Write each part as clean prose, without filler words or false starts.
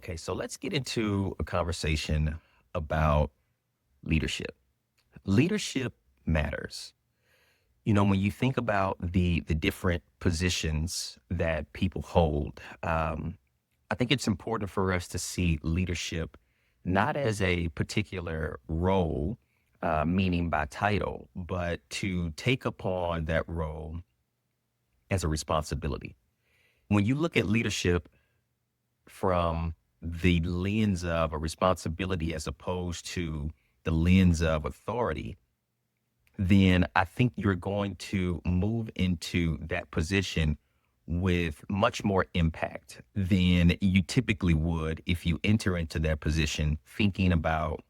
Okay, so let's get into a conversation about leadership. Leadership matters. When you think about the different positions that people hold, I think it's important for us to see leadership not as a particular role, meaning by title, but to take upon that role as a responsibility. When you look at leadership from the lens of a responsibility as opposed to the lens of authority, then I think you're going to move into that position with much more impact than you typically would if you enter into that position thinking about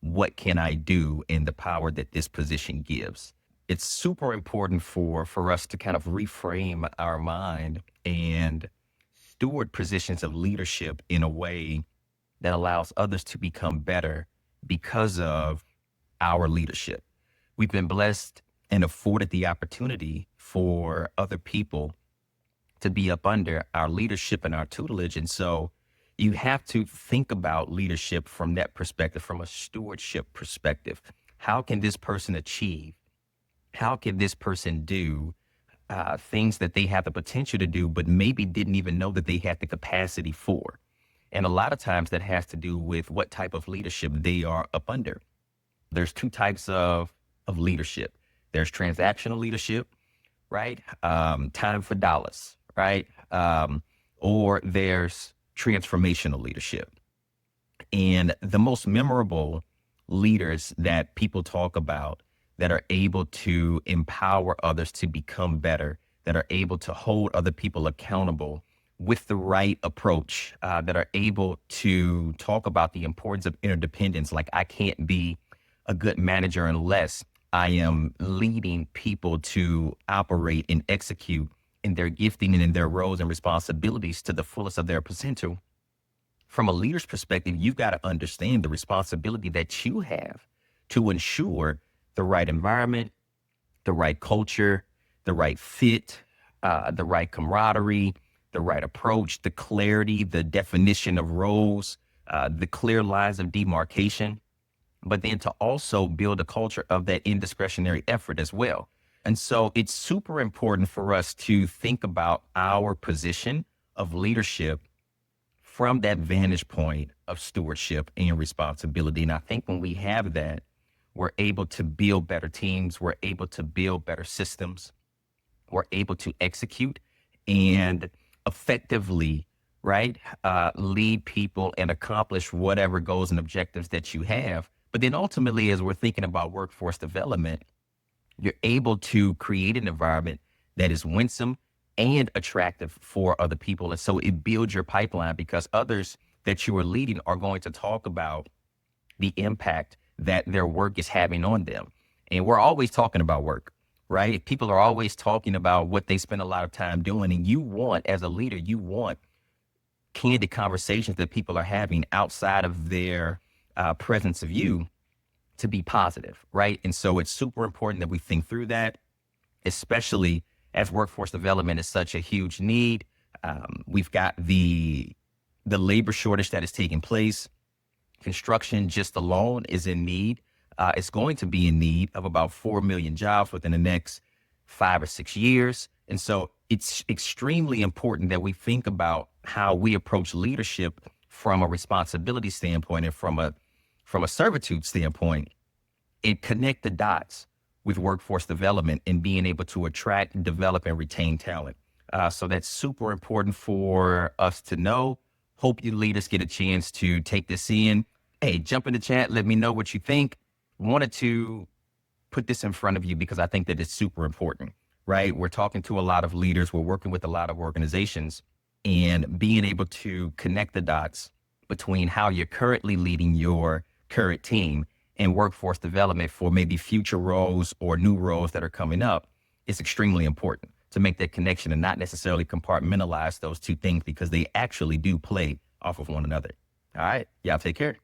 what can I do and the power that this position gives. It's super important for us to kind of reframe our mind and steward positions of leadership in a way that allows others to become better because of our leadership. We've been blessed and afforded the opportunity for other people to be up under our leadership and our tutelage. And so you have to think about leadership from that perspective, from a stewardship perspective. How can this person achieve? How can this person do things that they have the potential to do, but maybe didn't even know that they had the capacity for? And a lot of times that has to do with what type of leadership they are up under. There's two types of leadership. There's transactional leadership, right? Time for dollars, right? Or there's transformational leadership. And the most memorable leaders that people talk about that are able to empower others to become better, that are able to hold other people accountable with the right approach, that are able to talk about the importance of interdependence. Like, I can't be a good manager unless I am leading people to operate and execute in their gifting and in their roles and responsibilities to the fullest of their potential. From a leader's perspective, you've got to understand the responsibility that you have to ensure the right environment, the right culture, the right fit, the right camaraderie, the right approach, the clarity, the definition of roles, the clear lines of demarcation, but then to also build a culture of that indiscretionary effort as well. And so it's super important for us to think about our position of leadership from that vantage point of stewardship and responsibility. And I think when we have that, we're able to build better teams, we're able to build better systems, we're able to execute and effectively, right, lead people and accomplish whatever goals and objectives that you have. But then ultimately, as we're thinking about workforce development, you're able to create an environment that is winsome and attractive for other people. And so it builds your pipeline because others that you are leading are going to talk about the impact that their work is having on them. And we're always talking about work, right? People are always talking about what they spend a lot of time doing. And you want, as a leader, you want candid conversations that people are having outside of their presence of you to be positive, right? And so it's super important that we think through that, especially as workforce development is such a huge need. We've got the labor shortage that is taking place. Construction just alone is in need. It's going to be in need of about 4 million jobs within the next 5 or 6 years. And so it's extremely important that we think about how we approach leadership from a responsibility standpoint and from a servitude standpoint, and connect the dots with workforce development and being able to attract, develop, and retain talent. So that's super important for us to know. Hope you leaders get a chance to take this in. Hey, jump in the chat. Let me know what you think. Wanted to put this in front of you because I think that it's super important, right? We're talking to a lot of leaders. We're working with a lot of organizations, and being able to connect the dots between how you're currently leading your current team and workforce development for maybe future roles or new roles that are coming up is extremely important to make that connection and not necessarily compartmentalize those two things because they actually do play off of one another. All right. Y'all take care.